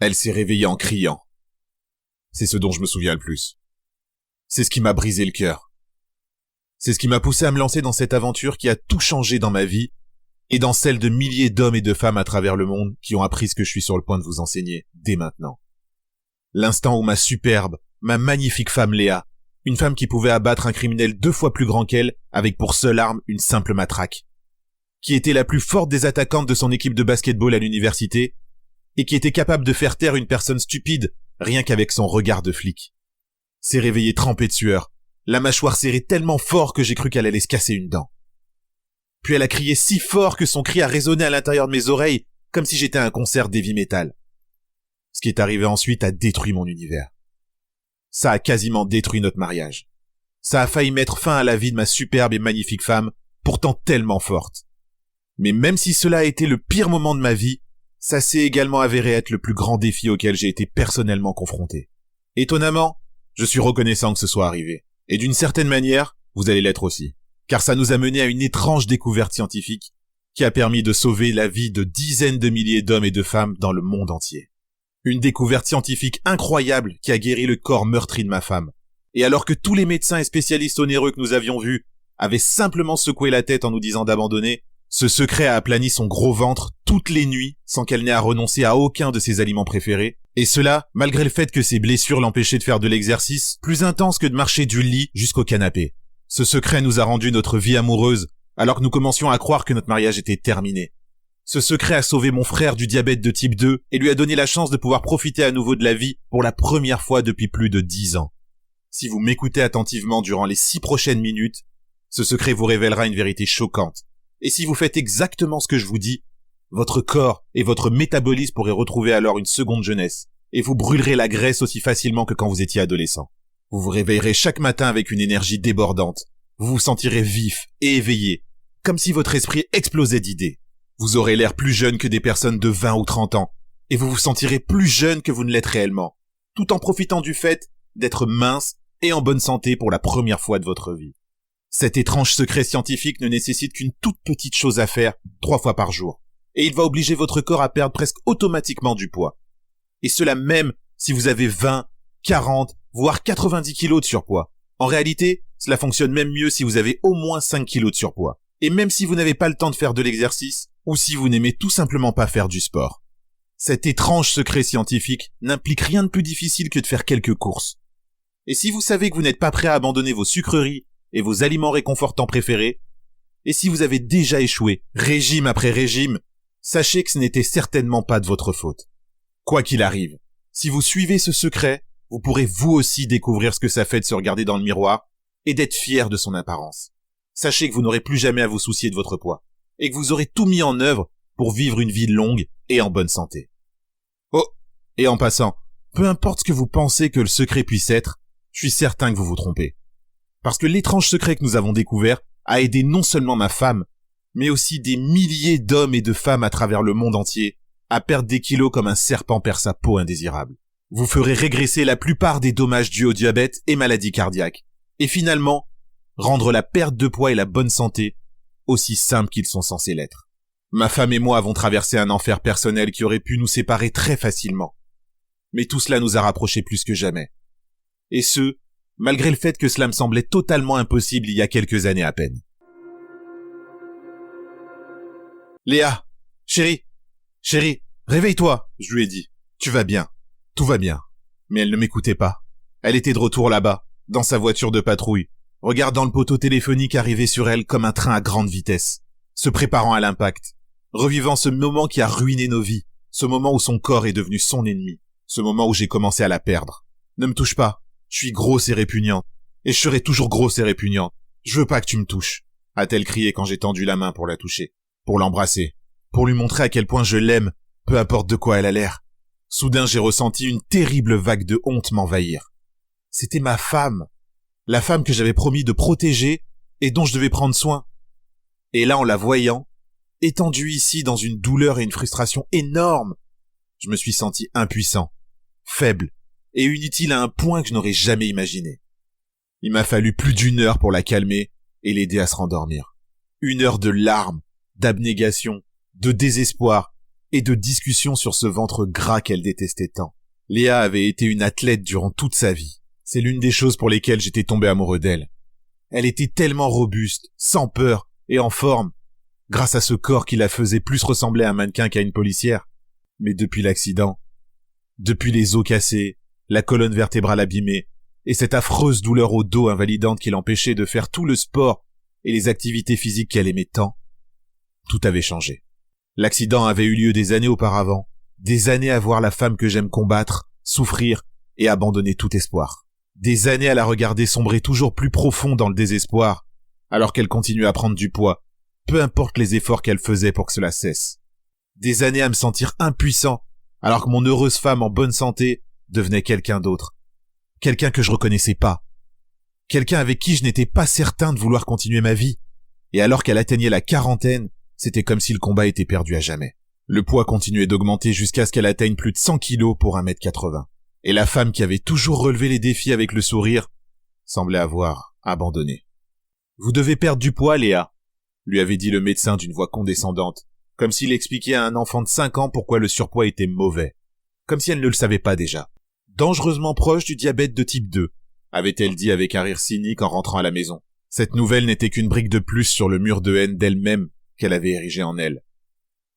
Elle s'est réveillée en criant. C'est ce dont je me souviens le plus. C'est ce qui m'a brisé le cœur. C'est ce qui m'a poussé à me lancer dans cette aventure qui a tout changé dans ma vie et dans celle de milliers d'hommes et de femmes à travers le monde qui ont appris ce que je suis sur le point de vous enseigner dès maintenant. L'instant où ma superbe, ma magnifique femme Léa, une femme qui pouvait abattre un criminel 2 fois plus grand qu'elle avec pour seule arme une simple matraque, qui était la plus forte des attaquantes de son équipe de basketball à l'université et qui était capable de faire taire une personne stupide rien qu'avec son regard de flic, s'est réveillée trempée de sueur, la mâchoire serrée tellement fort que j'ai cru qu'elle allait se casser une dent. Puis elle a crié si fort que son cri a résonné à l'intérieur de mes oreilles comme si j'étais à un concert d'heavy metal. Ce qui est arrivé ensuite a détruit mon univers. Ça a quasiment détruit notre mariage. Ça a failli mettre fin à la vie de ma superbe et magnifique femme, pourtant tellement forte. Mais même si cela a été le pire moment de ma vie, ça s'est également avéré être le plus grand défi auquel j'ai été personnellement confronté. Étonnamment, je suis reconnaissant que ce soit arrivé. Et d'une certaine manière, vous allez l'être aussi. Car ça nous a mené à une étrange découverte scientifique qui a permis de sauver la vie de dizaines de milliers d'hommes et de femmes dans le monde entier. Une découverte scientifique incroyable qui a guéri le corps meurtri de ma femme. Et alors que tous les médecins et spécialistes onéreux que nous avions vus avaient simplement secoué la tête en nous disant d'abandonner, ce secret a aplani son gros ventre toutes les nuits sans qu'elle n'ait à renoncer à aucun de ses aliments préférés. Et cela, malgré le fait que ses blessures l'empêchaient de faire de l'exercice, plus intense que de marcher du lit jusqu'au canapé. Ce secret nous a rendu notre vie amoureuse alors que nous commencions à croire que notre mariage était terminé. Ce secret a sauvé mon frère du diabète de type 2 et lui a donné la chance de pouvoir profiter à nouveau de la vie pour la première fois depuis plus de 10 ans. Si vous m'écoutez attentivement durant les 6 prochaines minutes, ce secret vous révélera une vérité choquante. Et si vous faites exactement ce que je vous dis, votre corps et votre métabolisme pourraient retrouver alors une seconde jeunesse, et vous brûlerez la graisse aussi facilement que quand vous étiez adolescent. Vous vous réveillerez chaque matin avec une énergie débordante. Vous vous sentirez vif et éveillé, comme si votre esprit explosait d'idées. Vous aurez l'air plus jeune que des personnes de 20 ou 30 ans, et vous vous sentirez plus jeune que vous ne l'êtes réellement, tout en profitant du fait d'être mince et en bonne santé pour la première fois de votre vie. Cet étrange secret scientifique ne nécessite qu'une toute petite chose à faire 3 fois par jour, et il va obliger votre corps à perdre presque automatiquement du poids. Et cela même si vous avez 20, 40, voire 90 kilos de surpoids. En réalité, cela fonctionne même mieux si vous avez au moins 5 kilos de surpoids. Et même si vous n'avez pas le temps de faire de l'exercice, ou si vous n'aimez tout simplement pas faire du sport. Cet étrange secret scientifique n'implique rien de plus difficile que de faire quelques courses. Et si vous savez que vous n'êtes pas prêt à abandonner vos sucreries et vos aliments réconfortants préférés, et si vous avez déjà échoué, régime après régime, sachez que ce n'était certainement pas de votre faute. Quoi qu'il arrive, si vous suivez ce secret, vous pourrez vous aussi découvrir ce que ça fait de se regarder dans le miroir et d'être fier de son apparence. Sachez que vous n'aurez plus jamais à vous soucier de votre poids et que vous aurez tout mis en œuvre pour vivre une vie longue et en bonne santé. Oh, et en passant, peu importe ce que vous pensez que le secret puisse être, je suis certain que vous vous trompez. Parce que l'étrange secret que nous avons découvert a aidé non seulement ma femme, mais aussi des milliers d'hommes et de femmes à travers le monde entier à perdre des kilos comme un serpent perd sa peau indésirable. Vous ferez régresser la plupart des dommages dus au diabète et maladies cardiaques. Et finalement, rendre la perte de poids et la bonne santé aussi simples qu'ils sont censés l'être. Ma femme et moi avons traversé un enfer personnel qui aurait pu nous séparer très facilement. Mais tout cela nous a rapprochés plus que jamais. Et ce, malgré le fait que cela me semblait totalement impossible il y a quelques années à peine. Léa, chérie, réveille-toi, je lui ai dit. Tu vas bien, tout va bien. Mais elle ne m'écoutait pas. Elle était de retour là-bas, dans sa voiture de patrouille, regardant le poteau téléphonique arriver sur elle comme un train à grande vitesse, se préparant à l'impact, revivant ce moment qui a ruiné nos vies, ce moment où son corps est devenu son ennemi, ce moment où j'ai commencé à la perdre. Ne me touche pas, je suis grosse et répugnante, et je serai toujours grosse et répugnante. Je veux pas que tu me touches, a-t-elle crié quand j'ai tendu la main pour la toucher, pour l'embrasser, pour lui montrer à quel point je l'aime, peu importe de quoi elle a l'air. Soudain, j'ai ressenti une terrible vague de honte m'envahir. C'était ma femme, la femme que j'avais promis de protéger et dont je devais prendre soin. Et là, en la voyant, étendue ici dans une douleur et une frustration énormes, je me suis senti impuissant, faible et inutile à un point que je n'aurais jamais imaginé. Il m'a fallu plus d'1 heure pour la calmer et l'aider à se rendormir. 1 heure de larmes, d'abnégation, de désespoir et de discussions sur ce ventre gras qu'elle détestait tant. Léa avait été une athlète durant toute sa vie. C'est l'une des choses pour lesquelles j'étais tombé amoureux d'elle. Elle était tellement robuste, sans peur et en forme, grâce à ce corps qui la faisait plus ressembler à un mannequin qu'à une policière. Mais depuis l'accident, depuis les os cassés, la colonne vertébrale abîmée, et cette affreuse douleur au dos invalidante qui l'empêchait de faire tout le sport et les activités physiques qu'elle aimait tant, tout avait changé. L'accident avait eu lieu des années auparavant, des années à voir la femme que j'aime combattre, souffrir et abandonner tout espoir. Des années à la regarder sombrer toujours plus profond dans le désespoir, alors qu'elle continuait à prendre du poids, peu importe les efforts qu'elle faisait pour que cela cesse. Des années à me sentir impuissant, alors que mon heureuse femme en bonne santé devenait quelqu'un d'autre. Quelqu'un que je reconnaissais pas. Quelqu'un avec qui je n'étais pas certain de vouloir continuer ma vie. Et alors qu'elle atteignait la quarantaine, c'était comme si le combat était perdu à jamais. Le poids continuait d'augmenter jusqu'à ce qu'elle atteigne plus de 100 kilos pour 1m80. Et la femme qui avait toujours relevé les défis avec le sourire semblait avoir abandonné. « Vous devez perdre du poids, Léa », lui avait dit le médecin d'une voix condescendante, comme s'il expliquait à un enfant de 5 ans pourquoi le surpoids était mauvais. Comme si elle ne le savait pas déjà. Dangereusement proche du diabète de type 2, avait-elle dit avec un rire cynique en rentrant à la maison. Cette nouvelle n'était qu'une brique de plus sur le mur de haine d'elle-même qu'elle avait érigé en elle.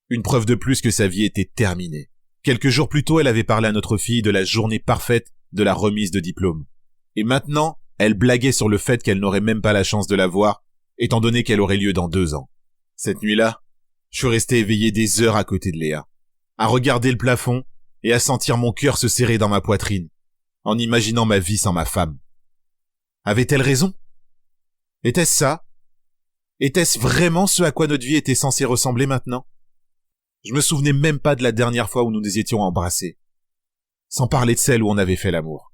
Une preuve de plus que sa vie était terminée. Quelques jours plus tôt, elle avait parlé à notre fille de la journée parfaite de la remise de diplôme. Et maintenant, elle blaguait sur le fait qu'elle n'aurait même pas la chance de la voir, étant donné qu'elle aurait lieu dans 2 ans. Cette nuit-là, je suis resté éveillé des heures à côté de Léa, à regarder le plafond et à sentir mon cœur se serrer dans ma poitrine, en imaginant ma vie sans ma femme. Avait-elle raison? Était-ce ça? Était-ce vraiment ce à quoi notre vie était censée ressembler maintenant? Je me souvenais même pas de la dernière fois où nous nous étions embrassés. Sans parler de celle où on avait fait l'amour.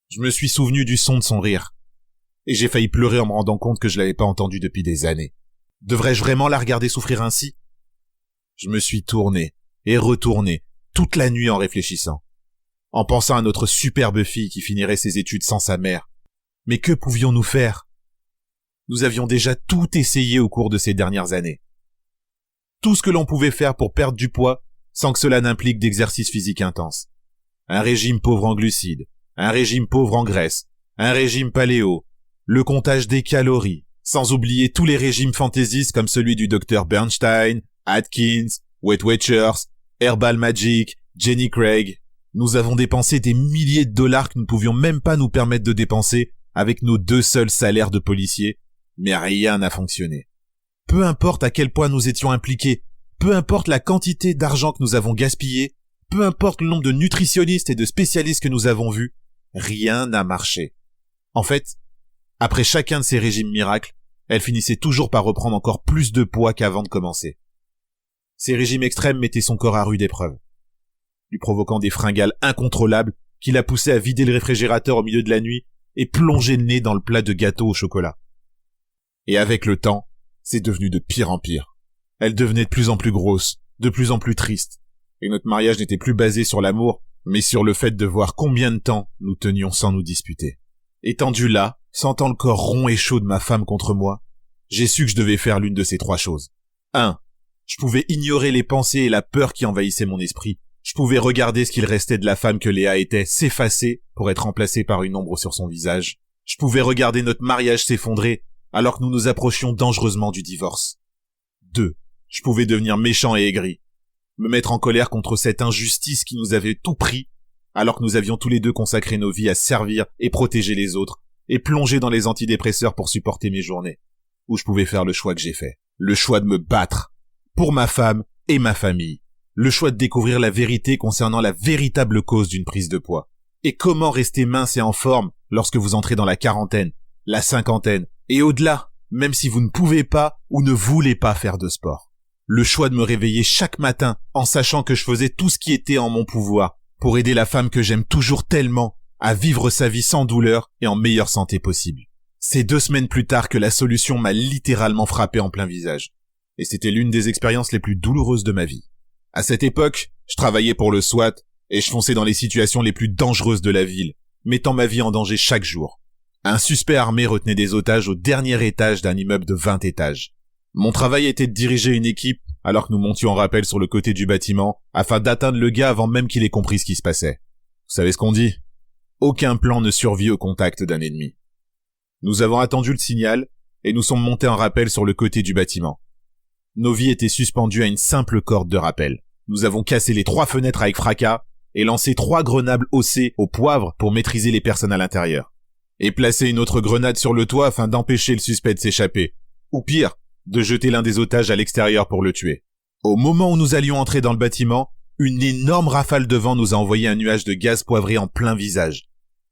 Je me suis souvenu du son de son rire. Et j'ai failli pleurer en me rendant compte que je l'avais pas entendu depuis des années. Devrais-je vraiment la regarder souffrir ainsi? Je me suis tourné et retourné toute la nuit en réfléchissant. En pensant à notre superbe fille qui finirait ses études sans sa mère. Mais que pouvions-nous faire? Nous avions déjà tout essayé au cours de ces dernières années. Tout ce que l'on pouvait faire pour perdre du poids sans que cela n'implique d'exercice physique intense. Un régime pauvre en glucides, un régime pauvre en graisse, un régime paléo, le comptage des calories, sans oublier tous les régimes fantaisistes comme celui du Dr Bernstein, Atkins, Weight Watchers, Herbal Magic, Jenny Craig. Nous avons dépensé des milliers de dollars que nous ne pouvions même pas nous permettre de dépenser avec nos 2 seuls salaires de policiers, mais rien n'a fonctionné. Peu importe à quel point nous étions impliqués, peu importe la quantité d'argent que nous avons gaspillé, peu importe le nombre de nutritionnistes et de spécialistes que nous avons vus, rien n'a marché. En fait, après chacun de ces régimes miracles, elle finissait toujours par reprendre encore plus de poids qu'avant de commencer. Ces régimes extrêmes mettaient son corps à rude épreuve, lui provoquant des fringales incontrôlables qui la poussaient à vider le réfrigérateur au milieu de la nuit et plonger le nez dans le plat de gâteau au chocolat. Et avec le temps, c'est devenu de pire en pire. Elle devenait de plus en plus grosse, de plus en plus triste, et notre mariage n'était plus basé sur l'amour, mais sur le fait de voir combien de temps nous tenions sans nous disputer. Étendu là, sentant le corps rond et chaud de ma femme contre moi, j'ai su que je devais faire l'une de ces 3 choses. 1. Je pouvais ignorer les pensées et la peur qui envahissaient mon esprit. Je pouvais regarder ce qu'il restait de la femme que Léa était s'effacer pour être remplacée par une ombre sur son visage. Je pouvais regarder notre mariage s'effondrer alors que nous nous approchions dangereusement du divorce. 2. Je pouvais devenir méchant et aigri. Me mettre en colère contre cette injustice qui nous avait tout pris alors que nous avions tous les 2 consacré nos vies à servir et protéger les autres et plonger dans les antidépresseurs pour supporter mes journées. Ou je pouvais faire le choix que j'ai fait. Le choix de me battre. Pour ma femme et ma famille. Le choix de découvrir la vérité concernant la véritable cause d'une prise de poids. Et comment rester mince et en forme lorsque vous entrez dans la quarantaine, la cinquantaine, et au-delà, même si vous ne pouvez pas ou ne voulez pas faire de sport. Le choix de me réveiller chaque matin en sachant que je faisais tout ce qui était en mon pouvoir pour aider la femme que j'aime toujours tellement à vivre sa vie sans douleur et en meilleure santé possible. C'est 2 semaines plus tard que la solution m'a littéralement frappé en plein visage. Et c'était l'une des expériences les plus douloureuses de ma vie. À cette époque, je travaillais pour le SWAT et je fonçais dans les situations les plus dangereuses de la ville, mettant ma vie en danger chaque jour. Un suspect armé retenait des otages au dernier étage d'un immeuble de 20 étages. Mon travail était de diriger une équipe alors que nous montions en rappel sur le côté du bâtiment, afin d'atteindre le gars avant même qu'il ait compris ce qui se passait. Vous savez ce qu'on dit? Aucun plan ne survit au contact d'un ennemi. Nous avons attendu le signal, et nous sommes montés en rappel sur le côté du bâtiment. Nos vies étaient suspendues à une simple corde de rappel. Nous avons cassé les 3 fenêtres avec fracas, et lancé 3 grenades haussées au poivre pour maîtriser les personnes à l'intérieur. Et placé une autre grenade sur le toit afin d'empêcher le suspect de s'échapper. Ou pire, de jeter l'un des otages à l'extérieur pour le tuer. Au moment où nous allions entrer dans le bâtiment, une énorme rafale de vent nous a envoyé un nuage de gaz poivré en plein visage.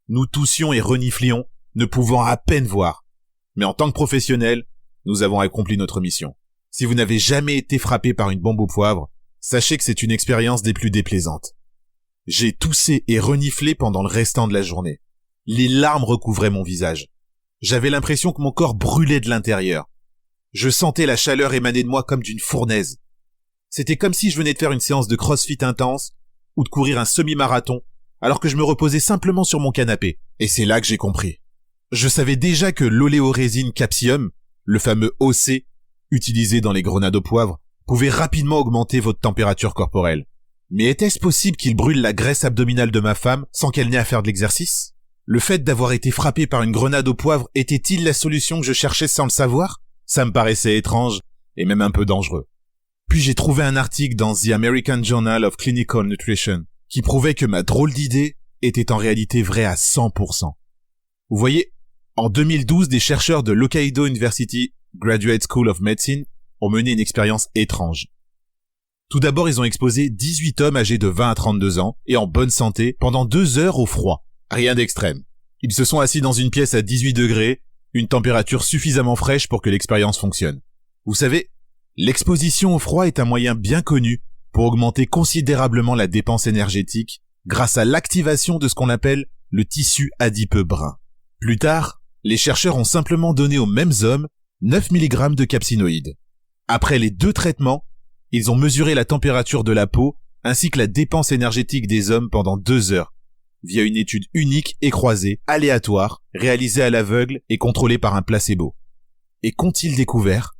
Nous toussions et reniflions, ne pouvant à peine voir. Mais en tant que professionnels, nous avons accompli notre mission. Si vous n'avez jamais été frappé par une bombe au poivre, sachez que c'est une expérience des plus déplaisantes. J'ai toussé et reniflé pendant le restant de la journée. Les larmes recouvraient mon visage. J'avais l'impression que mon corps brûlait de l'intérieur. Je sentais la chaleur émaner de moi comme d'une fournaise. C'était comme si je venais de faire une séance de crossfit intense ou de courir un semi-marathon alors que je me reposais simplement sur mon canapé. Et c'est là que j'ai compris. Je savais déjà que l'oléorésine capsium, le fameux OC, utilisé dans les grenades au poivre, pouvait rapidement augmenter votre température corporelle. Mais était-ce possible qu'il brûle la graisse abdominale de ma femme sans qu'elle n'ait à faire de l'exercice? Le fait d'avoir été frappé par une grenade au poivre était-il la solution que je cherchais sans le savoir? Ça me paraissait étrange et même un peu dangereux. Puis j'ai trouvé un article dans The American Journal of Clinical Nutrition qui prouvait que ma drôle d'idée était en réalité vraie à 100%. Vous voyez, en 2012, des chercheurs de l'Hokkaido University Graduate School of Medicine ont mené une expérience étrange. Tout d'abord, ils ont exposé 18 hommes âgés de 20 à 32 ans et en bonne santé pendant 2 heures au froid. Rien d'extrême. Ils se sont assis dans une pièce à 18 degrés, une température suffisamment fraîche pour que l'expérience fonctionne. Vous savez, l'exposition au froid est un moyen bien connu pour augmenter considérablement la dépense énergétique grâce à l'activation de ce qu'on appelle le tissu adipeux brun. Plus tard, les chercheurs ont simplement donné aux mêmes hommes 9 mg de capsinoïdes. Après les 2 traitements, ils ont mesuré la température de la peau ainsi que la dépense énergétique des hommes pendant 2 heures, via une étude unique et croisée, aléatoire, réalisée à l'aveugle et contrôlée par un placebo. Et qu'ont-ils découvert?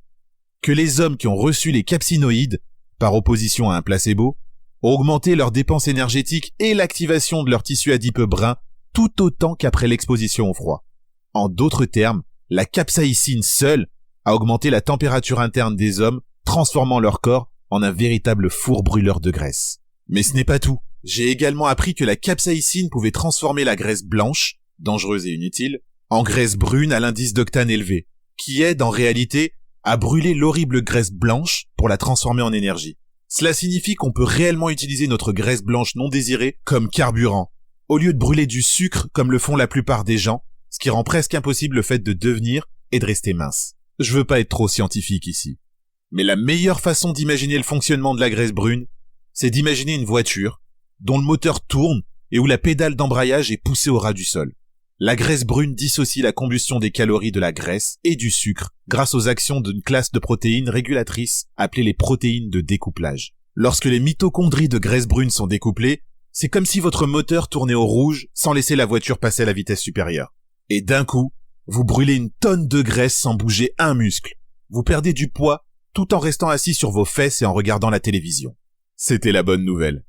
Que les hommes qui ont reçu les capsinoïdes, par opposition à un placebo, ont augmenté leur dépense énergétique et l'activation de leur tissu adipeux brun tout autant qu'après l'exposition au froid. En d'autres termes, la capsaïcine seule a augmenté la température interne des hommes, transformant leur corps en un véritable four brûleur de graisse. Mais ce n'est pas tout. J'ai également appris que la capsaïcine pouvait transformer la graisse blanche, dangereuse et inutile, en graisse brune à l'indice d'octane élevé, qui aide en réalité à brûler l'horrible graisse blanche pour la transformer en énergie. Cela signifie qu'on peut réellement utiliser notre graisse blanche non désirée comme carburant, au lieu de brûler du sucre comme le font la plupart des gens, ce qui rend presque impossible le fait de devenir et de rester mince. Je veux pas être trop scientifique ici. Mais la meilleure façon d'imaginer le fonctionnement de la graisse brune, c'est d'imaginer une voiture dont le moteur tourne et où la pédale d'embrayage est poussée au ras du sol. La graisse brune dissocie la combustion des calories de la graisse et du sucre grâce aux actions d'une classe de protéines régulatrices appelées les protéines de découplage. Lorsque les mitochondries de graisse brune sont découplées, c'est comme si votre moteur tournait au rouge sans laisser la voiture passer à la vitesse supérieure. Et d'un coup, vous brûlez une tonne de graisse sans bouger un muscle. Vous perdez du poids tout en restant assis sur vos fesses et en regardant la télévision. C'était la bonne nouvelle.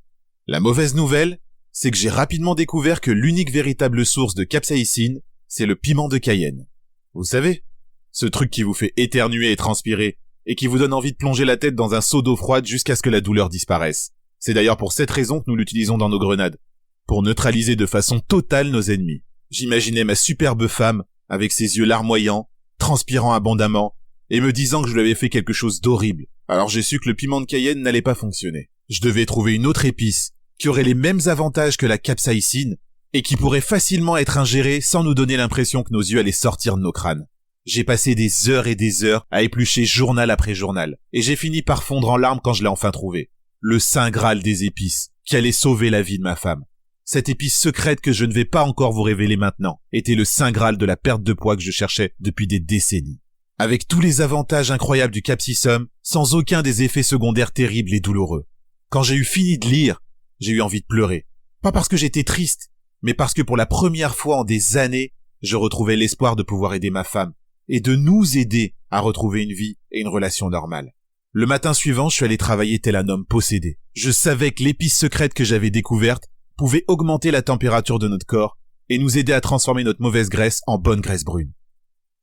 La mauvaise nouvelle, c'est que j'ai rapidement découvert que l'unique véritable source de capsaïcine, c'est le piment de Cayenne. Vous savez, ce truc qui vous fait éternuer et transpirer, et qui vous donne envie de plonger la tête dans un seau d'eau froide jusqu'à ce que la douleur disparaisse. C'est d'ailleurs pour cette raison que nous l'utilisons dans nos grenades, pour neutraliser de façon totale nos ennemis. J'imaginais ma superbe femme, avec ses yeux larmoyants, transpirant abondamment, et me disant que je lui avais fait quelque chose d'horrible. Alors j'ai su que le piment de Cayenne n'allait pas fonctionner. Je devais trouver une autre épice, qui aurait les mêmes avantages que la capsaïcine, et qui pourrait facilement être ingérée sans nous donner l'impression que nos yeux allaient sortir de nos crânes. J'ai passé des heures et des heures à éplucher journal après journal, et j'ai fini par fondre en larmes quand je l'ai enfin trouvé. Le saint graal des épices, qui allait sauver la vie de ma femme. Cette épice secrète que je ne vais pas encore vous révéler maintenant, était le saint graal de la perte de poids que je cherchais depuis des décennies. Avec tous les avantages incroyables du capsicum, sans aucun des effets secondaires terribles et douloureux. Quand j'ai eu fini de lire, j'ai eu envie de pleurer. Pas parce que j'étais triste, mais parce que pour la première fois en des années, je retrouvais l'espoir de pouvoir aider ma femme et de nous aider à retrouver une vie et une relation normale. Le matin suivant, je suis allé travailler tel un homme possédé. Je savais que l'épice secrète que j'avais découverte pouvait augmenter la température de notre corps et nous aider à transformer notre mauvaise graisse en bonne graisse brune.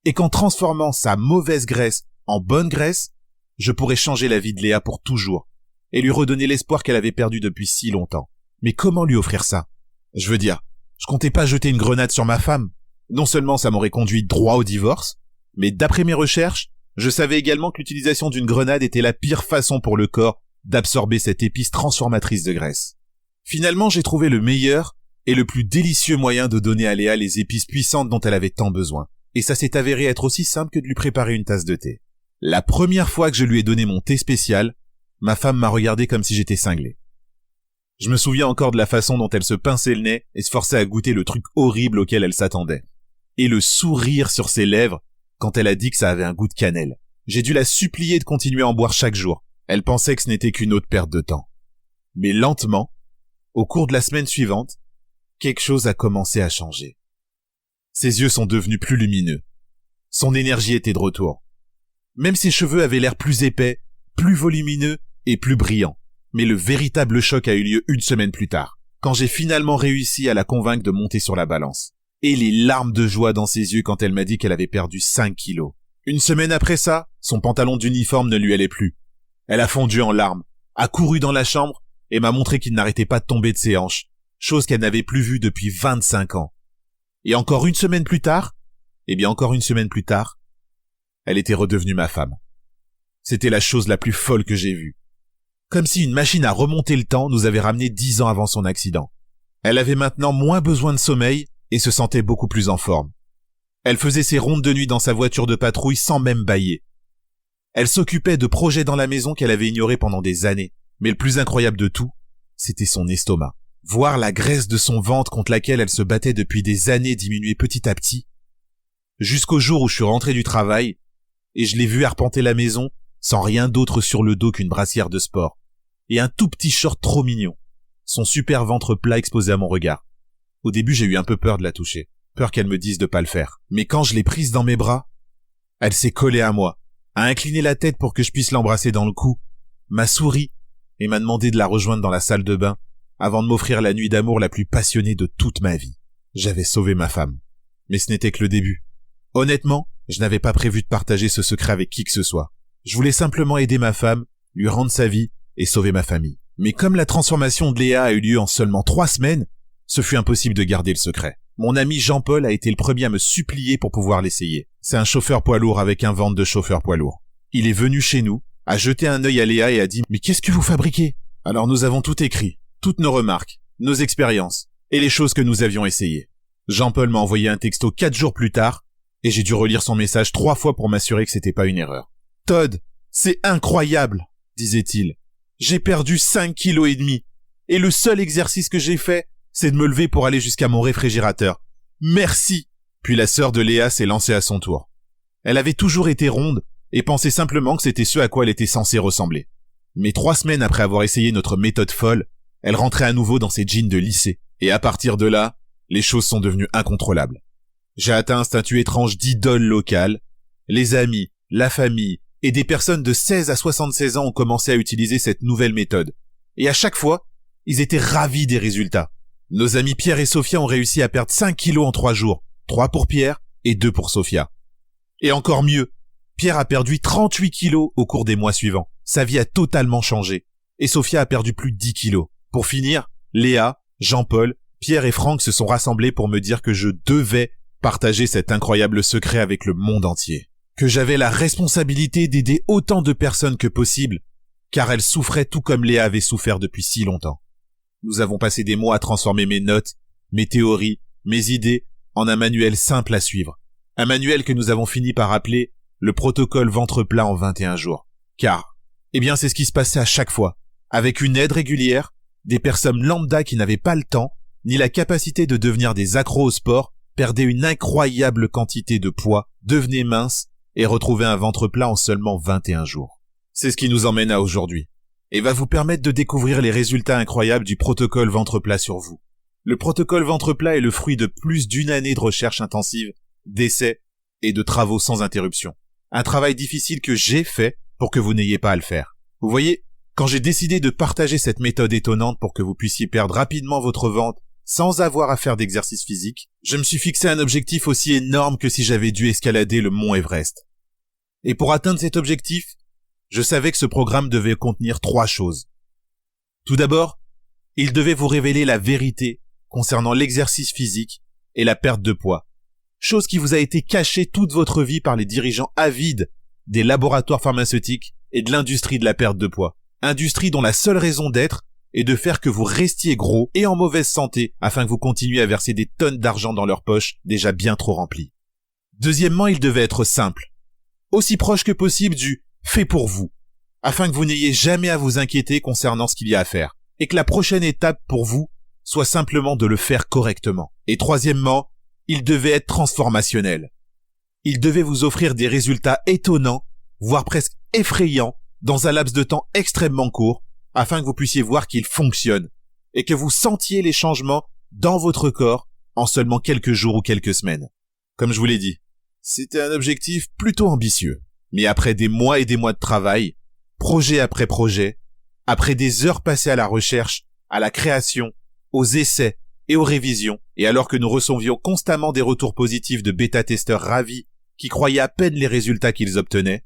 Et qu'en transformant sa mauvaise graisse en bonne graisse, je pourrais changer la vie de Léa pour toujours et lui redonner l'espoir qu'elle avait perdu depuis si longtemps. Mais comment lui offrir ça? Je veux dire, je comptais pas jeter une grenade sur ma femme. Non seulement ça m'aurait conduit droit au divorce, mais d'après mes recherches, je savais également que l'utilisation d'une grenade était la pire façon pour le corps d'absorber cette épice transformatrice de graisse. Finalement, j'ai trouvé le meilleur et le plus délicieux moyen de donner à Léa les épices puissantes dont elle avait tant besoin. Et ça s'est avéré être aussi simple que de lui préparer une tasse de thé. La première fois que je lui ai donné mon thé spécial, ma femme m'a regardé comme si j'étais cinglé. Je me souviens encore de la façon dont elle se pinçait le nez et se forçait à goûter le truc horrible auquel elle s'attendait. Et le sourire sur ses lèvres quand elle a dit que ça avait un goût de cannelle. J'ai dû la supplier de continuer à en boire chaque jour. Elle pensait que ce n'était qu'une autre perte de temps. Mais lentement, au cours de la semaine suivante, quelque chose a commencé à changer. Ses yeux sont devenus plus lumineux. Son énergie était de retour. Même ses cheveux avaient l'air plus épais, plus volumineux et plus brillants. Mais le véritable choc a eu lieu une semaine plus tard, quand j'ai finalement réussi à la convaincre de monter sur la balance. Et les larmes de joie dans ses yeux quand elle m'a dit qu'elle avait perdu 5 kilos. Une semaine après ça, son pantalon d'uniforme ne lui allait plus. Elle a fondu en larmes, a couru dans la chambre et m'a montré qu'il n'arrêtait pas de tomber de ses hanches, chose qu'elle n'avait plus vue depuis 25 ans. Et encore une semaine plus tard, elle était redevenue ma femme. C'était la chose la plus folle que j'ai vue. Comme si une machine à remonter le temps nous avait ramené 10 ans avant son accident. Elle avait maintenant moins besoin de sommeil et se sentait beaucoup plus en forme. Elle faisait ses rondes de nuit dans sa voiture de patrouille sans même bâiller. Elle s'occupait de projets dans la maison qu'elle avait ignorés pendant des années. Mais le plus incroyable de tout, c'était son estomac. Voir la graisse de son ventre contre laquelle elle se battait depuis des années diminuer petit à petit, jusqu'au jour où je suis rentré du travail et je l'ai vue arpenter la maison sans rien d'autre sur le dos qu'une brassière de sport et un tout petit short trop mignon, son super ventre plat exposé à mon regard. Au début, j'ai eu un peu peur de la toucher, peur qu'elle me dise de pas le faire. Mais quand je l'ai prise dans mes bras, elle s'est collée à moi, a incliné la tête pour que je puisse l'embrasser dans le cou, m'a souri et m'a demandé de la rejoindre dans la salle de bain avant de m'offrir la nuit d'amour la plus passionnée de toute ma vie. J'avais sauvé ma femme. Mais ce n'était que le début. Honnêtement, je n'avais pas prévu de partager ce secret avec qui que ce soit. Je voulais simplement aider ma femme, lui rendre sa vie et sauver ma famille. Mais comme la transformation de Léa a eu lieu en seulement 3 semaines, ce fut impossible de garder le secret. Mon ami Jean-Paul a été le premier à me supplier pour pouvoir l'essayer. C'est un chauffeur poids lourd avec un ventre de chauffeur poids lourd. Il est venu chez nous, a jeté un œil à Léa et a dit « Mais qu'est-ce que vous fabriquez ?» Alors nous avons tout écrit, toutes nos remarques, nos expériences et les choses que nous avions essayées. Jean-Paul m'a envoyé un texto 4 jours plus tard et j'ai dû relire son message 3 fois pour m'assurer que c'était pas une erreur. « Todd, c'est incroyable !» disait-il. « J'ai perdu 5,5 kilos et le seul exercice que j'ai fait, c'est de me lever pour aller jusqu'à mon réfrigérateur. Merci !» Puis la sœur de Léa s'est lancée à son tour. Elle avait toujours été ronde et pensait simplement que c'était ce à quoi elle était censée ressembler. Mais 3 semaines après avoir essayé notre méthode folle, elle rentrait à nouveau dans ses jeans de lycée. Et à partir de là, les choses sont devenues incontrôlables. J'ai atteint un statut étrange d'idole locale. Les amis, la famille et des personnes de 16 à 76 ans ont commencé à utiliser cette nouvelle méthode. Et à chaque fois, ils étaient ravis des résultats. Nos amis Pierre et Sophia ont réussi à perdre 5 kilos en 3 jours. 3 pour Pierre et 2 pour Sophia. Et encore mieux, Pierre a perdu 38 kilos au cours des mois suivants. Sa vie a totalement changé. Et Sophia a perdu plus de 10 kilos. Pour finir, Léa, Jean-Paul, Pierre et Franck se sont rassemblés pour me dire que je devais partager cet incroyable secret avec le monde entier. Que j'avais la responsabilité d'aider autant de personnes que possible, car elles souffraient tout comme Léa avait souffert depuis si longtemps. Nous avons passé des mois à transformer mes notes, mes théories, mes idées en un manuel simple à suivre. Un manuel que nous avons fini par appeler le protocole ventre plat en 21 jours. Car, c'est ce qui se passait à chaque fois. Avec une aide régulière, des personnes lambda qui n'avaient pas le temps, ni la capacité de devenir des accros au sport, perdaient une incroyable quantité de poids, devenaient minces et retrouvaient un ventre plat en seulement 21 jours. C'est ce qui nous emmène à aujourd'hui, et va vous permettre de découvrir les résultats incroyables du protocole ventre plat sur vous. Le protocole ventre plat est le fruit de plus d'1 année de recherche intensive, d'essais et de travaux sans interruption. Un travail difficile que j'ai fait pour que vous n'ayez pas à le faire. Vous voyez, quand j'ai décidé de partager cette méthode étonnante pour que vous puissiez perdre rapidement votre ventre sans avoir à faire d'exercice physique, je me suis fixé un objectif aussi énorme que si j'avais dû escalader le mont Everest. Et pour atteindre cet objectif, je savais que ce programme devait contenir 3 choses. Tout d'abord, il devait vous révéler la vérité concernant l'exercice physique et la perte de poids, chose qui vous a été cachée toute votre vie par les dirigeants avides des laboratoires pharmaceutiques et de l'industrie de la perte de poids. Industrie dont la seule raison d'être est de faire que vous restiez gros et en mauvaise santé afin que vous continuiez à verser des tonnes d'argent dans leurs poches déjà bien trop remplies. Deuxièmement, il devait être simple, aussi proche que possible du « fait pour vous », afin que vous n'ayez jamais à vous inquiéter concernant ce qu'il y a à faire, et que la prochaine étape pour vous soit simplement de le faire correctement. Et troisièmement, il devait être transformationnel. Il devait vous offrir des résultats étonnants, voire presque effrayants, dans un laps de temps extrêmement court, afin que vous puissiez voir qu'il fonctionne, et que vous sentiez les changements dans votre corps en seulement quelques jours ou quelques semaines. Comme je vous l'ai dit, c'était un objectif plutôt ambitieux. Mais après des mois et des mois de travail, projet après projet, après des heures passées à la recherche, à la création, aux essais et aux révisions, et alors que nous recevions constamment des retours positifs de bêta-testeurs ravis qui croyaient à peine les résultats qu'ils obtenaient,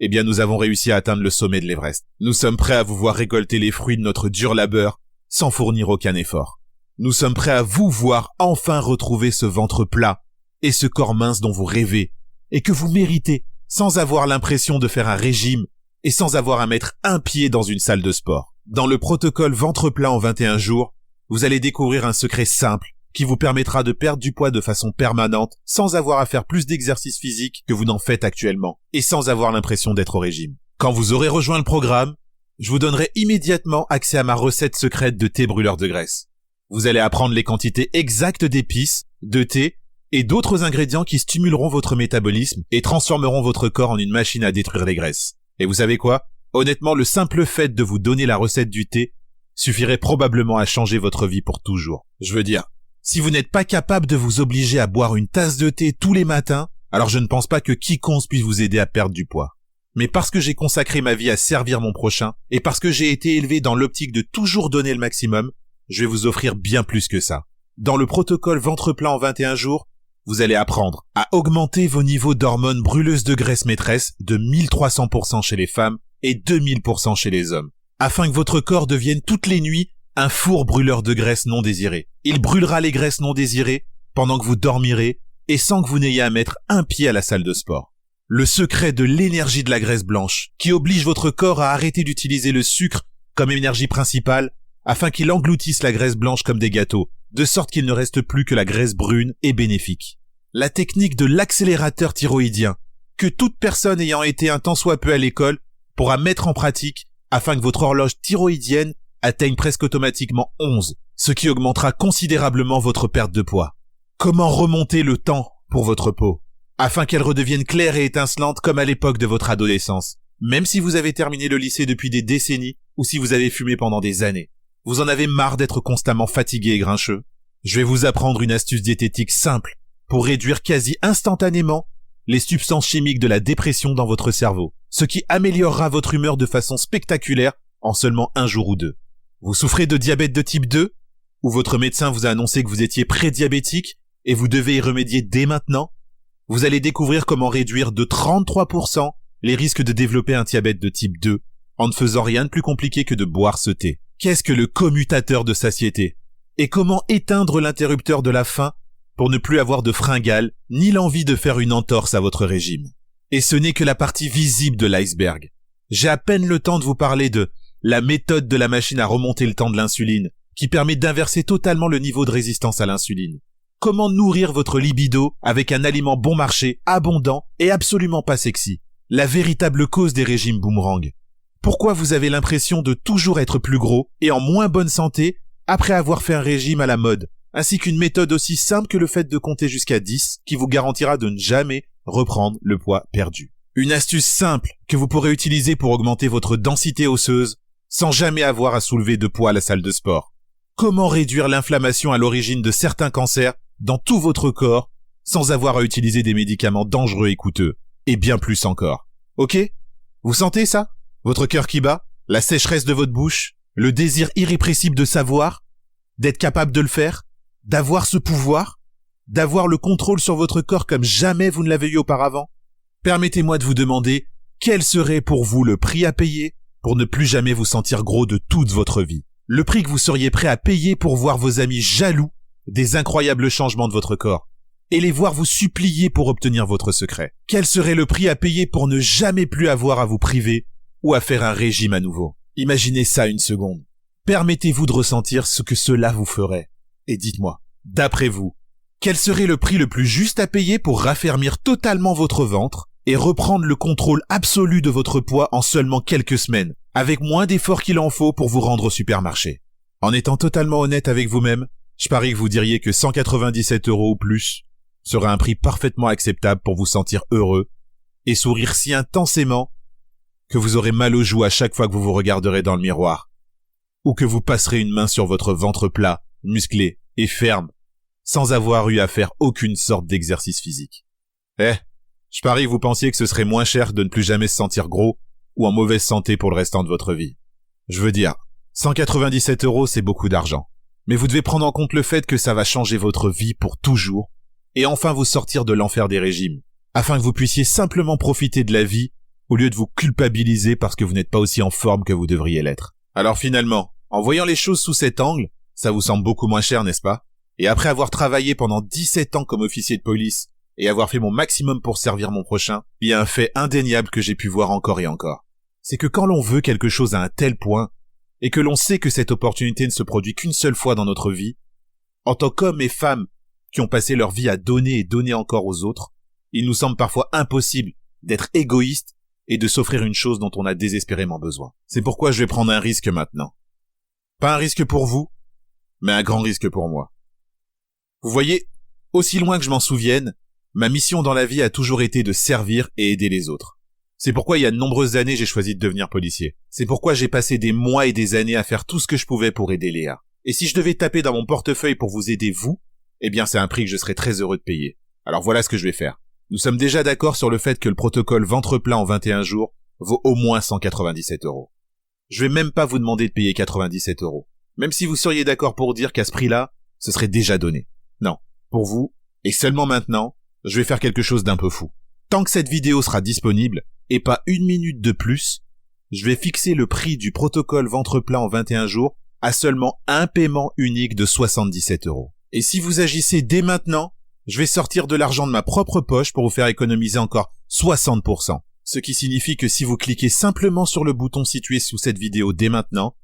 eh bien nous avons réussi à atteindre le sommet de l'Everest. Nous sommes prêts à vous voir récolter les fruits de notre dur labeur sans fournir aucun effort. Nous sommes prêts à vous voir enfin retrouver ce ventre plat et ce corps mince dont vous rêvez et que vous méritez sans avoir l'impression de faire un régime et sans avoir à mettre un pied dans une salle de sport. Dans le protocole ventre plat en 21 jours, vous allez découvrir un secret simple qui vous permettra de perdre du poids de façon permanente sans avoir à faire plus d'exercice physique que vous n'en faites actuellement et sans avoir l'impression d'être au régime. Quand vous aurez rejoint le programme, je vous donnerai immédiatement accès à ma recette secrète de thé brûleur de graisse. Vous allez apprendre les quantités exactes d'épices, de thé et d'autres ingrédients qui stimuleront votre métabolisme et transformeront votre corps en une machine à détruire les graisses. Et vous savez quoi ? Honnêtement, le simple fait de vous donner la recette du thé suffirait probablement à changer votre vie pour toujours. Je veux dire, si vous n'êtes pas capable de vous obliger à boire une tasse de thé tous les matins, alors je ne pense pas que quiconque puisse vous aider à perdre du poids. Mais parce que j'ai consacré ma vie à servir mon prochain, et parce que j'ai été élevé dans l'optique de toujours donner le maximum, je vais vous offrir bien plus que ça. Dans le protocole ventre plat en 21 jours, vous allez apprendre à augmenter vos niveaux d'hormones brûleuses de graisse maîtresse de 1300% chez les femmes et 2000% chez les hommes, afin que votre corps devienne toutes les nuits un four brûleur de graisse non désirée. Il brûlera les graisses non désirées pendant que vous dormirez et sans que vous n'ayez à mettre un pied à la salle de sport. Le secret de l'énergie de la graisse blanche, qui oblige votre corps à arrêter d'utiliser le sucre comme énergie principale afin qu'il engloutisse la graisse blanche comme des gâteaux, de sorte qu'il ne reste plus que la graisse brune et bénéfique. La technique de l'accélérateur thyroïdien, que toute personne ayant été un tant soit peu à l'école pourra mettre en pratique afin que votre horloge thyroïdienne atteigne presque automatiquement 11, ce qui augmentera considérablement votre perte de poids. Comment remonter le temps pour votre peau, afin qu'elle redevienne claire et étincelante comme à l'époque de votre adolescence, même si vous avez terminé le lycée depuis des décennies ou si vous avez fumé pendant des années. Vous en avez marre d'être constamment fatigué et grincheux? Je vais vous apprendre une astuce diététique simple pour réduire quasi instantanément les substances chimiques de la dépression dans votre cerveau, ce qui améliorera votre humeur de façon spectaculaire en seulement 1 jour ou 2. Vous souffrez de diabète de type 2 ou votre médecin vous a annoncé que vous étiez prédiabétique et vous devez y remédier dès maintenant? Vous allez découvrir comment réduire de 33% les risques de développer un diabète de type 2 en ne faisant rien de plus compliqué que de boire ce thé. Qu'est-ce que le commutateur de satiété? Et comment éteindre l'interrupteur de la faim pour ne plus avoir de fringales ni l'envie de faire une entorse à votre régime? Et ce n'est que la partie visible de l'iceberg. J'ai à peine le temps de vous parler de la méthode de la machine à remonter le temps de l'insuline, qui permet d'inverser totalement le niveau de résistance à l'insuline. Comment nourrir votre libido avec un aliment bon marché, abondant et absolument pas sexy. La véritable cause des régimes boomerang. Pourquoi vous avez l'impression de toujours être plus gros et en moins bonne santé après avoir fait un régime à la mode, ainsi qu'une méthode aussi simple que le fait de compter jusqu'à 10 qui vous garantira de ne jamais reprendre le poids perdu. Une astuce simple que vous pourrez utiliser pour augmenter votre densité osseuse sans jamais avoir à soulever de poids à la salle de sport. Comment réduire l'inflammation à l'origine de certains cancers dans tout votre corps sans avoir à utiliser des médicaments dangereux et coûteux, et bien plus encore. Ok ? Vous sentez ça? Votre cœur qui bat? La sécheresse de votre bouche? Le désir irrépressible de savoir? D'être capable de le faire? D'avoir ce pouvoir? D'avoir le contrôle sur votre corps comme jamais vous ne l'avez eu auparavant? Permettez-moi de vous demander quel serait pour vous le prix à payer pour ne plus jamais vous sentir gros de toute votre vie. Le prix que vous seriez prêt à payer pour voir vos amis jaloux des incroyables changements de votre corps et les voir vous supplier pour obtenir votre secret. Quel serait le prix à payer pour ne jamais plus avoir à vous priver ou à faire un régime à nouveau? Imaginez ça une seconde. Permettez-vous de ressentir ce que cela vous ferait. Et dites-moi, d'après vous, quel serait le prix le plus juste à payer pour raffermir totalement votre ventre et reprendre le contrôle absolu de votre poids en seulement quelques semaines, avec moins d'efforts qu'il en faut pour vous rendre au supermarché? En étant totalement honnête avec vous-même, je parie que vous diriez que 197 € ou plus serait un prix parfaitement acceptable pour vous sentir heureux et sourire si intensément que vous aurez mal aux joues à chaque fois que vous vous regarderez dans le miroir, ou que vous passerez une main sur votre ventre plat, musclé et ferme, sans avoir eu à faire aucune sorte d'exercice physique. Je parie que vous pensiez que ce serait moins cher de ne plus jamais se sentir gros ou en mauvaise santé pour le restant de votre vie. Je veux dire, 197 € c'est beaucoup d'argent, mais vous devez prendre en compte le fait que ça va changer votre vie pour toujours et enfin vous sortir de l'enfer des régimes, afin que vous puissiez simplement profiter de la vie au lieu de vous culpabiliser parce que vous n'êtes pas aussi en forme que vous devriez l'être. Alors finalement, en voyant les choses sous cet angle, ça vous semble beaucoup moins cher, n'est-ce pas? Et après avoir travaillé pendant 17 ans comme officier de police et avoir fait mon maximum pour servir mon prochain, il y a un fait indéniable que j'ai pu voir encore et encore. C'est que quand l'on veut quelque chose à un tel point, et que l'on sait que cette opportunité ne se produit qu'une seule fois dans notre vie, en tant qu'hommes et femmes qui ont passé leur vie à donner et donner encore aux autres, il nous semble parfois impossible d'être égoïste et de s'offrir une chose dont on a désespérément besoin. C'est pourquoi je vais prendre un risque maintenant. Pas un risque pour vous, mais un grand risque pour moi. Vous voyez, aussi loin que je m'en souvienne, ma mission dans la vie a toujours été de servir et aider les autres. C'est pourquoi il y a de nombreuses années j'ai choisi de devenir policier. C'est pourquoi j'ai passé des mois et des années à faire tout ce que je pouvais pour aider Léa. Et si je devais taper dans mon portefeuille pour vous aider vous, eh bien c'est un prix que je serais très heureux de payer. Alors voilà ce que je vais faire. Nous sommes déjà d'accord sur le fait que le protocole ventre plat en 21 jours vaut au moins 197 €. Je vais même pas vous demander de payer 97 €. Même si vous seriez d'accord pour dire qu'à ce prix-là, ce serait déjà donné. Non. Pour vous, et seulement maintenant, je vais faire quelque chose d'un peu fou. Tant que cette vidéo sera disponible, et pas une minute de plus, je vais fixer le prix du protocole ventre plat en 21 jours à seulement un paiement unique de 77 €. Et si vous agissez dès maintenant, je vais sortir de l'argent de ma propre poche pour vous faire économiser encore 60%. Ce qui signifie que si vous cliquez simplement sur le bouton situé sous cette vidéo dès maintenant,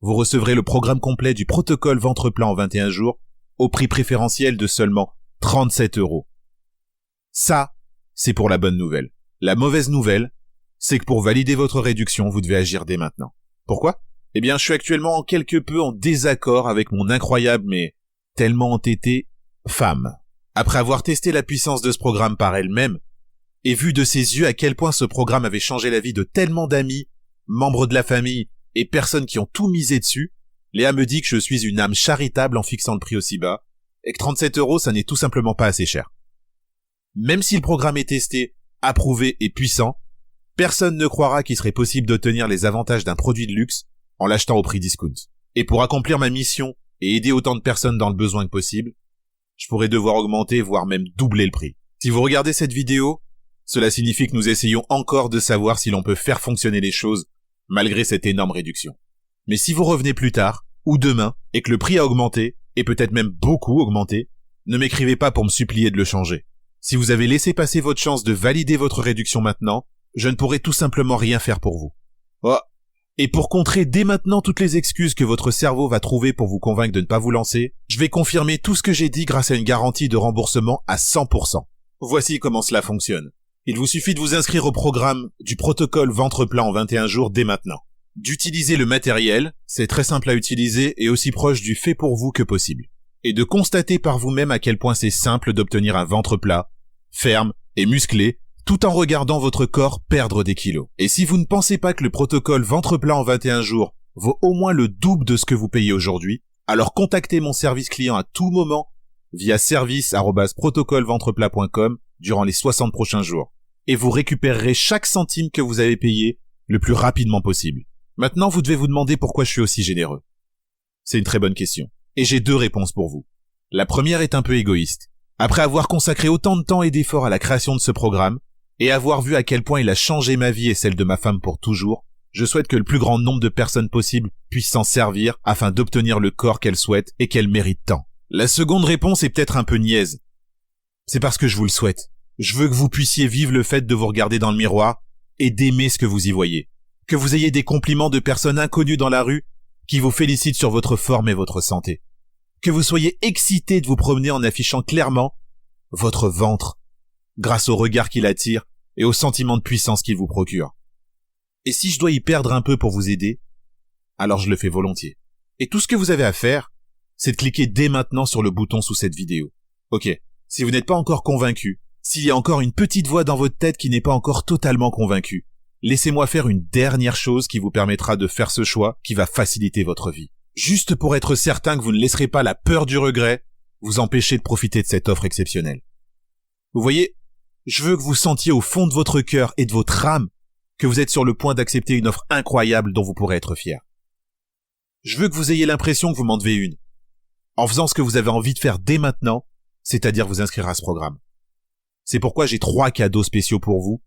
vous recevrez le programme complet du protocole ventre plat en 21 jours au prix préférentiel de seulement 37 €. Ça, c'est pour la bonne nouvelle. La mauvaise nouvelle, c'est que pour valider votre réduction, vous devez agir dès maintenant. Pourquoi? Eh bien, je suis actuellement quelque peu en désaccord avec mon incroyable mais tellement entêtée femme. Après avoir testé la puissance de ce programme par elle-même, et vu de ses yeux à quel point ce programme avait changé la vie de tellement d'amis, membres de la famille et personnes qui ont tout misé dessus, Léa me dit que je suis une âme charitable en fixant le prix aussi bas, et que 37 €, ça n'est tout simplement pas assez cher. Même si le programme est testé, approuvé et puissant, personne ne croira qu'il serait possible d'obtenir les avantages d'un produit de luxe en l'achetant au prix discount. Et pour accomplir ma mission et aider autant de personnes dans le besoin que possible, je pourrais devoir augmenter, voire même doubler le prix. Si vous regardez cette vidéo, cela signifie que nous essayons encore de savoir si l'on peut faire fonctionner les choses malgré cette énorme réduction. Mais si vous revenez plus tard, ou demain, et que le prix a augmenté, et peut-être même beaucoup augmenté, ne m'écrivez pas pour me supplier de le changer. Si vous avez laissé passer votre chance de valider votre réduction maintenant, je ne pourrai tout simplement rien faire pour vous. Oh. Et pour contrer dès maintenant toutes les excuses que votre cerveau va trouver pour vous convaincre de ne pas vous lancer, je vais confirmer tout ce que j'ai dit grâce à une garantie de remboursement à 100%. Voici comment cela fonctionne. Il vous suffit de vous inscrire au programme du protocole ventre plat en 21 jours dès maintenant. D'utiliser le matériel, c'est très simple à utiliser et aussi proche du fait pour vous que possible. Et de constater par vous-même à quel point c'est simple d'obtenir un ventre plat, ferme et musclé, tout en regardant votre corps perdre des kilos. Et si vous ne pensez pas que le protocole ventre plat en 21 jours vaut au moins le double de ce que vous payez aujourd'hui, alors contactez mon service client à tout moment via service@protocolventreplat.com durant les 60 prochains jours. et vous récupérerez chaque centime que vous avez payé le plus rapidement possible. Maintenant, vous devez vous demander pourquoi je suis aussi généreux. C'est une très bonne question. Et j'ai 2 réponses pour vous. La première est un peu égoïste. Après avoir consacré autant de temps et d'efforts à la création de ce programme, et avoir vu à quel point il a changé ma vie et celle de ma femme pour toujours, je souhaite que le plus grand nombre de personnes possible puissent s'en servir afin d'obtenir le corps qu'elles souhaitent et qu'elles méritent tant. La seconde réponse est peut-être un peu niaise. C'est parce que je vous le souhaite. Je veux que vous puissiez vivre le fait de vous regarder dans le miroir et d'aimer ce que vous y voyez. Que vous ayez des compliments de personnes inconnues dans la rue qui vous félicitent sur votre forme et votre santé. Que vous soyez excité de vous promener en affichant clairement votre ventre grâce au regard qu'il attire et au sentiment de puissance qu'il vous procure. Et si je dois y perdre un peu pour vous aider, alors je le fais volontiers. Et tout ce que vous avez à faire, c'est de cliquer dès maintenant sur le bouton sous cette vidéo. Ok, si vous n'êtes pas encore convaincu, s'il y a encore une petite voix dans votre tête qui n'est pas encore totalement convaincue, laissez-moi faire une dernière chose qui vous permettra de faire ce choix qui va faciliter votre vie. Juste pour être certain que vous ne laisserez pas la peur du regret vous empêcher de profiter de cette offre exceptionnelle. Vous voyez, je veux que vous sentiez au fond de votre cœur et de votre âme que vous êtes sur le point d'accepter une offre incroyable dont vous pourrez être fier. Je veux que vous ayez l'impression que vous m'en devez une, en faisant ce que vous avez envie de faire dès maintenant, c'est-à-dire vous inscrire à ce programme. C'est pourquoi j'ai 3 cadeaux spéciaux pour vous,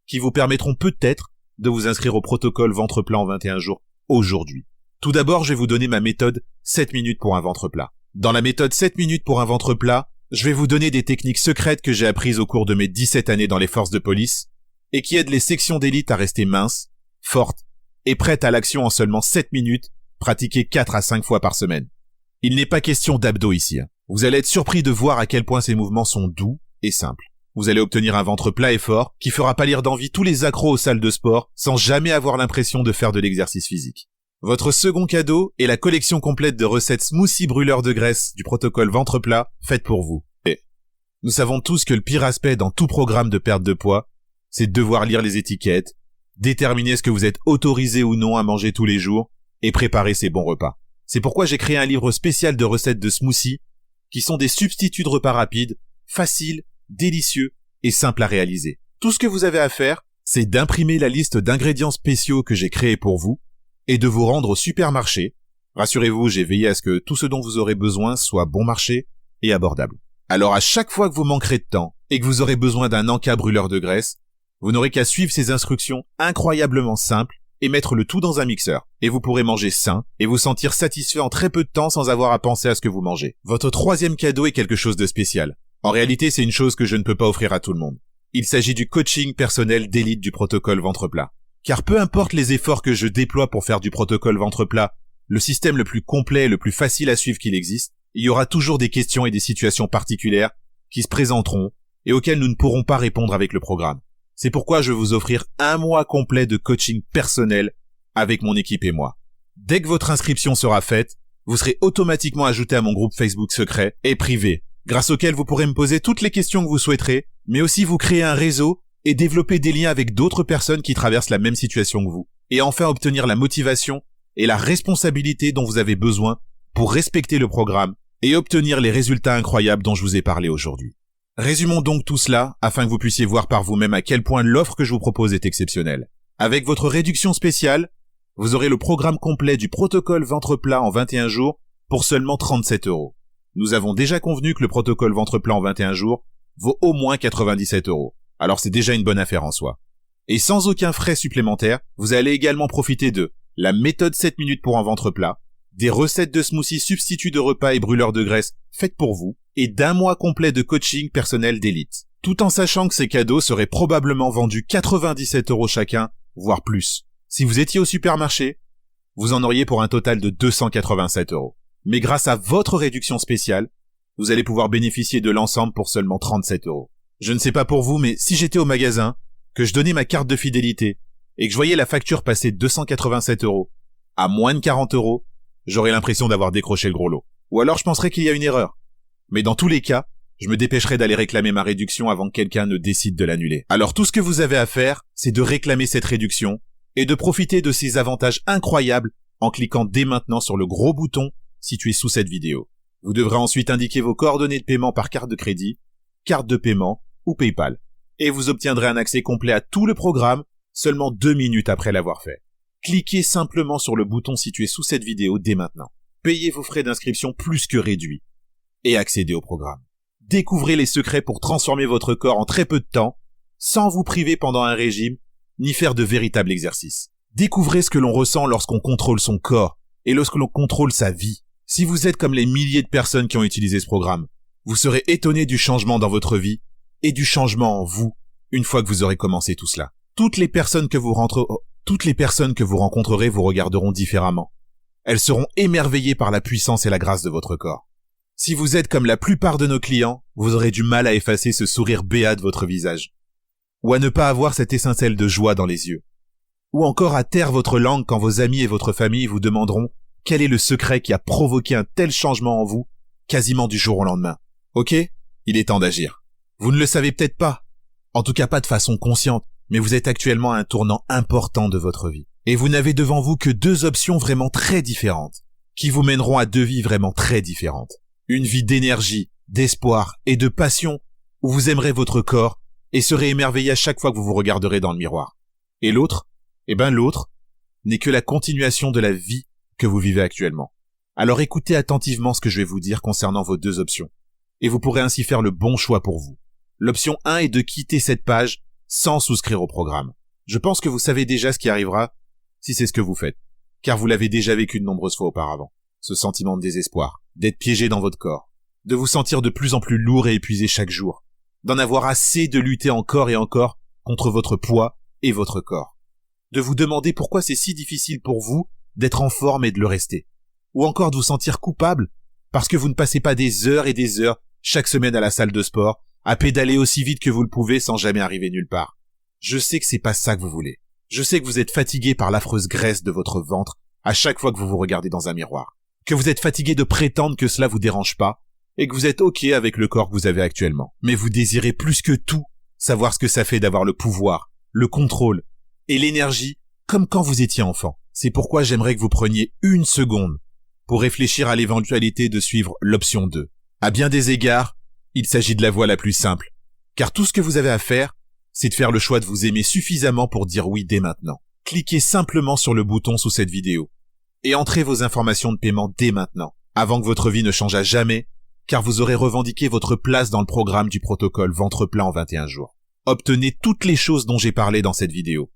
qui vous permettront peut-être de vous inscrire au protocole ventre plat en 21 jours aujourd'hui. Tout d'abord, je vais vous donner ma méthode 7 minutes pour un ventre plat. Dans la méthode 7 minutes pour un ventre plat, je vais vous donner des techniques secrètes que j'ai apprises au cours de mes 17 années dans les forces de police et qui aident les sections d'élite à rester minces, fortes et prêtes à l'action en seulement 7 minutes, pratiquées 4 à 5 fois par semaine. Il n'est pas question d'abdos ici. Vous allez être surpris de voir à quel point ces mouvements sont doux et simples. Vous allez obtenir un ventre plat et fort qui fera pâlir d'envie tous les accros aux salles de sport sans jamais avoir l'impression de faire de l'exercice physique. Votre second cadeau est la collection complète de recettes smoothie brûleurs de graisse du protocole ventre plat faite pour vous. Et nous savons tous que le pire aspect dans tout programme de perte de poids, c'est de devoir lire les étiquettes, déterminer ce que vous êtes autorisé ou non à manger tous les jours et préparer ces bons repas. C'est pourquoi j'ai créé un livre spécial de recettes de smoothies qui sont des substituts de repas rapides, faciles, délicieux et simples à réaliser. Tout ce que vous avez à faire, c'est d'imprimer la liste d'ingrédients spéciaux que j'ai créés pour vous et de vous rendre au supermarché. Rassurez-vous, j'ai veillé à ce que tout ce dont vous aurez besoin soit bon marché et abordable. Alors à chaque fois que vous manquerez de temps et que vous aurez besoin d'un en-cas brûleur de graisse, vous n'aurez qu'à suivre ces instructions incroyablement simples et mettre le tout dans un mixeur. Et vous pourrez manger sain et vous sentir satisfait en très peu de temps sans avoir à penser à ce que vous mangez. Votre troisième cadeau est quelque chose de spécial. En réalité, c'est une chose que je ne peux pas offrir à tout le monde. Il s'agit du coaching personnel d'élite du protocole ventre plat. Car peu importe les efforts que je déploie pour faire du protocole ventre plat le système le plus complet et le plus facile à suivre qu'il existe, il y aura toujours des questions et des situations particulières qui se présenteront et auxquelles nous ne pourrons pas répondre avec le programme. C'est pourquoi je vais vous offrir 1 mois complet de coaching personnel avec mon équipe et moi. Dès que votre inscription sera faite, vous serez automatiquement ajouté à mon groupe Facebook secret et privé, grâce auquel vous pourrez me poser toutes les questions que vous souhaiterez, mais aussi vous créer un réseau et développer des liens avec d'autres personnes qui traversent la même situation que vous. Et enfin obtenir la motivation et la responsabilité dont vous avez besoin pour respecter le programme et obtenir les résultats incroyables dont je vous ai parlé aujourd'hui. Résumons donc tout cela afin que vous puissiez voir par vous-même à quel point l'offre que je vous propose est exceptionnelle. Avec votre réduction spéciale, vous aurez le programme complet du protocole ventre plat en 21 jours pour seulement 37 €. Nous avons déjà convenu que le protocole ventre plat en 21 jours vaut au moins 97 €. Alors c'est déjà une bonne affaire en soi. Et sans aucun frais supplémentaires, vous allez également profiter de la méthode 7 minutes pour un ventre plat, des recettes de smoothies substituts de repas et brûleurs de graisse faites pour vous, et d'1 mois complet de coaching personnel d'élite. Tout en sachant que ces cadeaux seraient probablement vendus 97 € chacun, voire plus. Si vous étiez au supermarché, vous en auriez pour un total de 287 €. Mais grâce à votre réduction spéciale, vous allez pouvoir bénéficier de l'ensemble pour seulement 37 €. Je ne sais pas pour vous, mais si j'étais au magasin, que je donnais ma carte de fidélité, et que je voyais la facture passer de 287 € à moins de 40 €, j'aurais l'impression d'avoir décroché le gros lot. Ou alors je penserais qu'il y a une erreur. Mais dans tous les cas, je me dépêcherai d'aller réclamer ma réduction avant que quelqu'un ne décide de l'annuler. Alors tout ce que vous avez à faire, c'est de réclamer cette réduction et de profiter de ces avantages incroyables en cliquant dès maintenant sur le gros bouton situé sous cette vidéo. Vous devrez ensuite indiquer vos coordonnées de paiement par carte de crédit, carte de paiement ou PayPal. et vous obtiendrez un accès complet à tout le programme seulement 2 minutes après l'avoir fait. Cliquez simplement sur le bouton situé sous cette vidéo dès maintenant. Payez vos frais d'inscription plus que réduits et accédez au programme. Découvrez les secrets pour transformer votre corps en très peu de temps, sans vous priver pendant un régime, ni faire de véritables exercices. Découvrez ce que l'on ressent lorsqu'on contrôle son corps et lorsque l'on contrôle sa vie. Si vous êtes comme les milliers de personnes qui ont utilisé ce programme, vous serez étonné du changement dans votre vie et du changement en vous une fois que vous aurez commencé tout cela. Toutes les personnes que vous rencontrerez vous regarderont différemment. Elles seront émerveillées par la puissance et la grâce de votre corps. Si vous êtes comme la plupart de nos clients, vous aurez du mal à effacer ce sourire béat de votre visage, ou à ne pas avoir cette étincelle de joie dans les yeux, ou encore à taire votre langue quand vos amis et votre famille vous demanderont quel est le secret qui a provoqué un tel changement en vous, quasiment du jour au lendemain. Ok ? Il est temps d'agir. Vous ne le savez peut-être pas, en tout cas pas de façon consciente, mais vous êtes actuellement à un tournant important de votre vie. Et vous n'avez devant vous que 2 options vraiment très différentes, qui vous mèneront à 2 vies vraiment très différentes. Une vie d'énergie, d'espoir et de passion, où vous aimerez votre corps et serez émerveillé à chaque fois que vous vous regarderez dans le miroir. Et l'autre ? L'autre n'est que la continuation de la vie que vous vivez actuellement. Alors écoutez attentivement ce que je vais vous dire concernant vos 2 options, et vous pourrez ainsi faire le bon choix pour vous. L'option 1 est de quitter cette page sans souscrire au programme. Je pense que vous savez déjà ce qui arrivera si c'est ce que vous faites, car vous l'avez déjà vécu de nombreuses fois auparavant. Ce sentiment de désespoir, d'être piégé dans votre corps, de vous sentir de plus en plus lourd et épuisé chaque jour, d'en avoir assez de lutter encore et encore contre votre poids et votre corps, de vous demander pourquoi c'est si difficile pour vous d'être en forme et de le rester, ou encore de vous sentir coupable parce que vous ne passez pas des heures et des heures chaque semaine à la salle de sport, à pédaler aussi vite que vous le pouvez sans jamais arriver nulle part. Je sais que c'est pas ça que vous voulez. Je sais que vous êtes fatigué par l'affreuse graisse de votre ventre à chaque fois que vous vous regardez dans un miroir. Que vous êtes fatigué de prétendre que cela vous dérange pas et que vous êtes ok avec le corps que vous avez actuellement. Mais vous désirez plus que tout savoir ce que ça fait d'avoir le pouvoir, le contrôle et l'énergie comme quand vous étiez enfant. C'est pourquoi j'aimerais que vous preniez 1 seconde pour réfléchir à l'éventualité de suivre l'option 2. À bien des égards, il s'agit de la voie la plus simple, car tout ce que vous avez à faire, c'est de faire le choix de vous aimer suffisamment pour dire oui dès maintenant. Cliquez simplement sur le bouton sous cette vidéo et entrez vos informations de paiement dès maintenant, avant que votre vie ne change à jamais, car vous aurez revendiqué votre place dans le programme du protocole Ventre Plein en 21 jours. Obtenez toutes les choses dont j'ai parlé dans cette vidéo,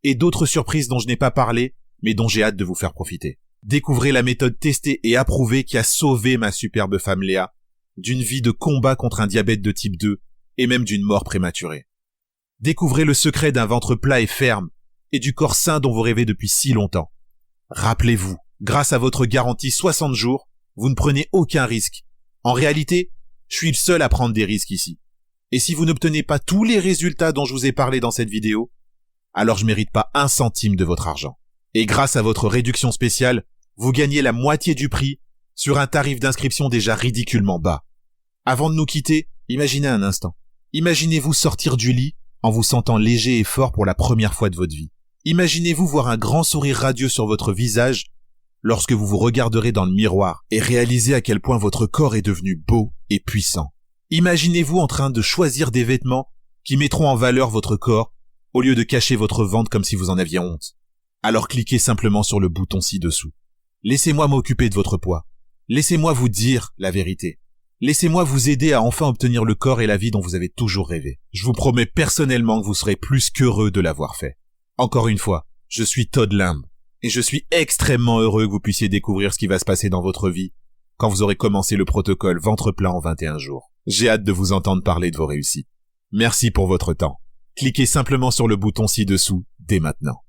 et d'autres surprises dont je n'ai pas parlé, mais dont j'ai hâte de vous faire profiter. Découvrez la méthode testée et approuvée qui a sauvé ma superbe femme Léa d'une vie de combat contre un diabète de type 2 et même d'une mort prématurée. Découvrez le secret d'un ventre plat et ferme et du corps sain dont vous rêvez depuis si longtemps. Rappelez-vous, grâce à votre garantie 60 jours, vous ne prenez aucun risque. En réalité, je suis le seul à prendre des risques ici. Et si vous n'obtenez pas tous les résultats dont je vous ai parlé dans cette vidéo, alors je mérite pas 1 centime de votre argent. Et grâce à votre réduction spéciale, vous gagnez la moitié du prix sur un tarif d'inscription déjà ridiculement bas. Avant de nous quitter, imaginez un instant. Imaginez-vous sortir du lit en vous sentant léger et fort pour la première fois de votre vie. Imaginez-vous voir un grand sourire radieux sur votre visage lorsque vous vous regarderez dans le miroir et réaliser à quel point votre corps est devenu beau et puissant. Imaginez-vous en train de choisir des vêtements qui mettront en valeur votre corps au lieu de cacher votre ventre comme si vous en aviez honte. Alors cliquez simplement sur le bouton ci-dessous. Laissez-moi m'occuper de votre poids. Laissez-moi vous dire la vérité. Laissez-moi vous aider à enfin obtenir le corps et la vie dont vous avez toujours rêvé. Je vous promets personnellement que vous serez plus qu'heureux de l'avoir fait. Encore une fois, je suis Todd Limb et je suis extrêmement heureux que vous puissiez découvrir ce qui va se passer dans votre vie quand vous aurez commencé le protocole Ventre Plein en 21 jours. J'ai hâte de vous entendre parler de vos réussites. Merci pour votre temps. Cliquez simplement sur le bouton ci-dessous dès maintenant.